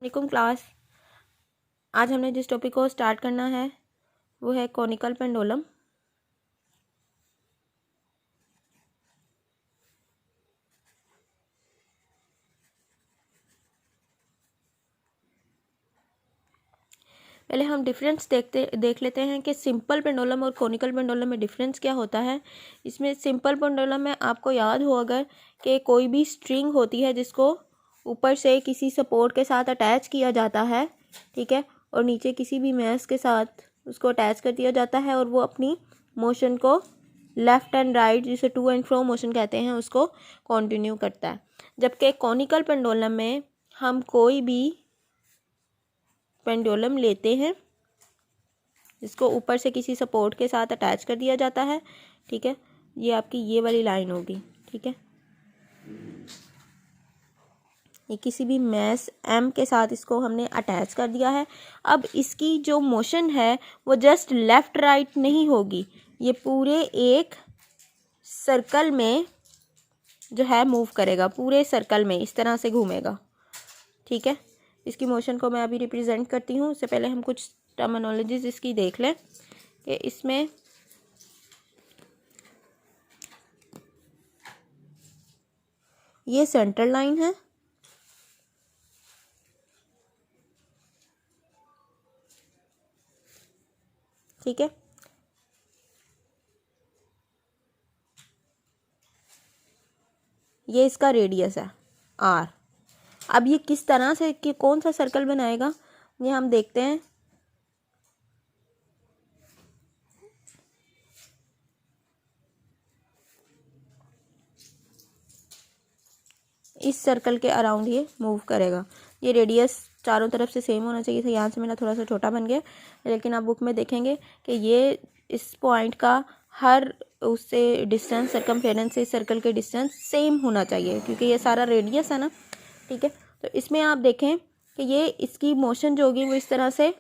वालेकुम क्लास। आज हमने जिस टॉपिक को स्टार्ट करना है वो है कॉनिकल पेंडुलम। पहले हम डिफरेंस देख लेते हैं कि सिंपल पेंडुलम और कॉनिकल पेंडुलम में डिफरेंस क्या होता है। इसमें सिंपल पेंडुलम में आपको याद हो अगर कि कोई भी स्ट्रिंग होती है जिसको ऊपर से किसी सपोर्ट के साथ अटैच किया जाता है, ठीक है, और नीचे किसी भी मैस के साथ उसको अटैच कर दिया जाता है और वो अपनी मोशन को लेफ़्ट एंड राइट, जिसे टू एंड फ्रो मोशन कहते हैं, उसको कंटिन्यू करता है। जबकि कॉनिकल पेंडुलम में हम कोई भी पेंडुलम लेते हैं जिसको ऊपर से किसी सपोर्ट के साथ अटैच कर दिया जाता है, ठीक है, ये आपकी ये वाली लाइन होगी, ठीक है, ये किसी भी मैस एम के साथ इसको हमने अटैच कर दिया है। अब इसकी जो मोशन है वो जस्ट लेफ़्ट राइट नहीं होगी, ये पूरे एक सर्कल में जो है मूव करेगा, पूरे सर्कल में इस तरह से घूमेगा, ठीक है। इसकी मोशन को मैं अभी रिप्रेजेंट करती हूँ। उससे पहले हम कुछ टर्मिनोलॉजीज इसकी देख लें कि इसमें ये सेंटर लाइन है, ठीक है, ये इसका रेडियस है आर। अब ये किस तरह से कि कौन सा सर्कल बनाएगा ये हम देखते हैं। इस सर्कल के अराउंड ये मूव करेगा। ये रेडियस चारों तरफ से सेम होना चाहिए था, यहाँ से मेरा थोड़ा सा छोटा बन गया, लेकिन आप बुक में देखेंगे कि ये इस पॉइंट का हर उससे डिस्टेंस, सर्कमफेरेंस से सर्कल के डिस्टेंस सेम होना चाहिए, क्योंकि ये सारा रेडियस है ना, ठीक है। तो इसमें आप देखें कि ये इसकी मोशन जो होगी वो इस तरह से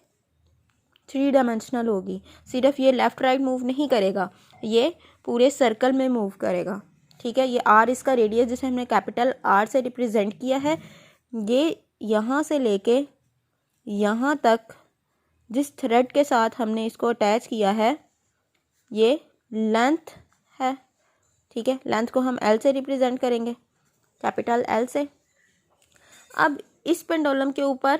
3 डायमेंशनल होगी। सिर्फ ये लेफ़्ट राइट मूव नहीं करेगा, ये पूरे सर्कल में मूव करेगा, ठीक है। ये आर इसका रेडियस जिसे हमने कैपिटल आर से रिप्रेजेंट किया है, ये यहाँ से लेके यहाँ तक जिस थ्रेड के साथ हमने इसको अटैच किया है ये लेंथ है, ठीक है। लेंथ को हम एल से रिप्रेजेंट करेंगे, कैपिटल एल से। अब इस पेंडुलम के ऊपर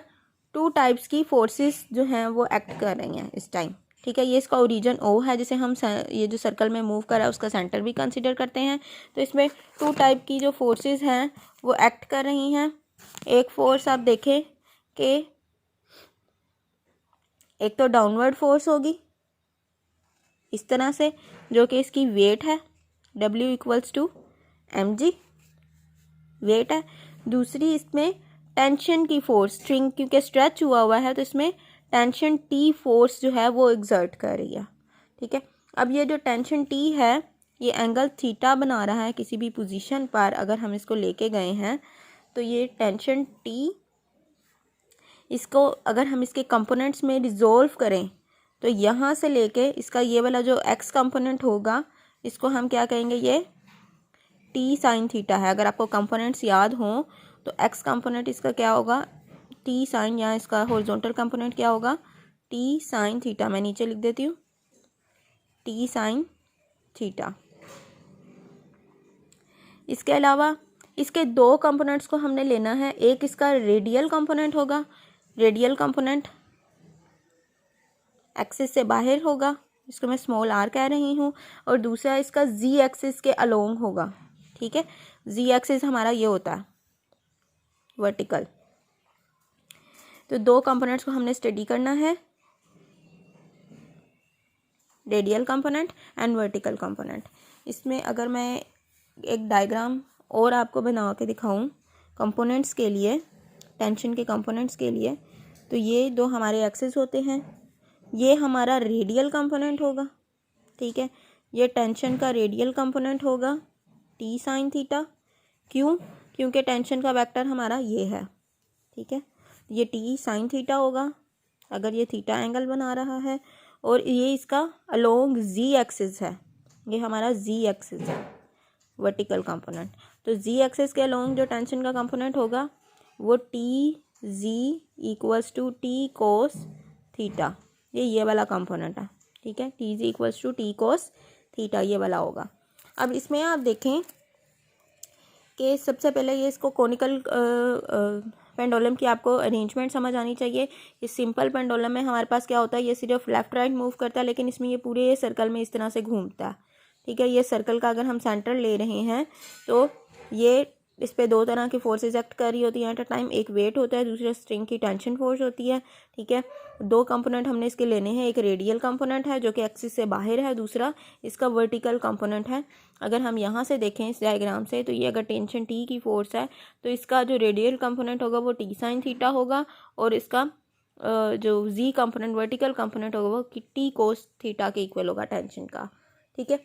2 टाइप्स की फोर्सेस जो हैं वो एक्ट कर रही हैं इस टाइम, ठीक है। ये इसका ओरिजिन ओ है, जिसे हम ये जो सर्कल में मूव कर रहा है उसका सेंटर भी कंसीडर करते हैं। तो इसमें 2 टाइप की जो फोर्सेस हैं वो एक्ट कर रही हैं। एक फोर्स आप देखें कि एक तो डाउनवर्ड फोर्स होगी इस तरह से, जो कि इसकी वेट है, W = mg वेट है। दूसरी इसमें टेंशन की फोर्स, स्ट्रिंग क्योंकि स्ट्रेच हुआ है तो इसमें टेंशन T फोर्स जो है वो एग्जर्ट कर रही है, ठीक है। अब ये जो टेंशन T है ये एंगल थीटा बना रहा है किसी भी पोजीशन पर। अगर हम इसको लेके गए हैं तो ये टेंशन T, इसको अगर हम इसके कंपोनेंट्स में रिजोल्व करें तो यहाँ से लेके इसका ये वाला जो x कंपोनेंट होगा इसको हम क्या कहेंगे, ये T साइन थीटा है। अगर आपको कंपोनेंट्स याद हों तो x कंपोनेंट इसका क्या होगा, T साइन, या इसका हॉरिजॉन्टल कंपोनेंट क्या होगा, T साइन थीटा। मैं नीचे लिख देती हूँ T साइन थीटा। इसके अलावा इसके 2 कंपोनेंट्स को हमने लेना है। एक इसका रेडियल कंपोनेंट होगा, रेडियल कंपोनेंट एक्सिस से बाहर होगा, इसको मैं स्मॉल r कह रही हूँ, और दूसरा इसका z एक्सिस के अलोंग होगा, ठीक है। z एक्सिस हमारा ये होता है वर्टिकल। तो 2 कंपोनेंट्स को हमने स्टडी करना है, radial component and vertical component. इसमें अगर मैं एक डायग्राम और आपको बना के दिखाऊं कंपोनेंट्स के लिए, टेंशन के कंपोनेंट्स के लिए, तो ये 2 हमारे एक्सिस होते हैं, ये हमारा रेडियल कंपोनेंट होगा, ठीक है। ये टेंशन का रेडियल कंपोनेंट होगा T साइन थीटा। क्यों? क्योंकि टेंशन का वेक्टर हमारा ये है, ठीक है। ये T साइन थीटा होगा अगर ये थीटा एंगल बना रहा है, और ये इसका अलोंग Z एक्सिस है, ये हमारा Z एक्सिस है वर्टिकल कंपोनेंट। तो Z एक्सिस के अलोंग जो टेंशन का कंपोनेंट होगा वो T Z equals to T cos theta, ये वाला कंपोनेंट है, ठीक है। T Z equals to T cos theta ये वाला होगा। अब इसमें आप देखें कि सबसे पहले ये इसको कोनिकल पेंडुलम की आपको अरेंजमेंट समझ आनी चाहिए। इस सिंपल पेंडुलम में हमारे पास क्या होता है, ये सिर्फ लेफ्ट राइट मूव करता है, लेकिन इसमें ये पूरे सर्कल में इस तरह से घूमता है, ठीक है। ये सर्कल का अगर हम सेंटर ले रहे हैं तो ये इस पे दो तरह की फोर्सेस एक्ट कर रही होती हैं एट अ टाइम। एक वेट होता है, दूसरा स्ट्रिंग की टेंशन फोर्स होती है, ठीक है। दो कंपोनेंट हमने इसके लेने हैं, एक रेडियल कंपोनेंट है जो कि एक्सिस से बाहर है, दूसरा इसका वर्टिकल कंपोनेंट है। अगर हम यहाँ से देखें इस डायग्राम से, तो ये अगर टेंशन टी की फोर्स है तो इसका जो रेडियल कंपोनेंट होगा वो टी साइन थीटा होगा, और इसका जो जी कंपोनेंट वर्टिकल कंपोनेंट होगा वो टी कोस थीटा के इक्वल होगा टेंशन का, ठीक है।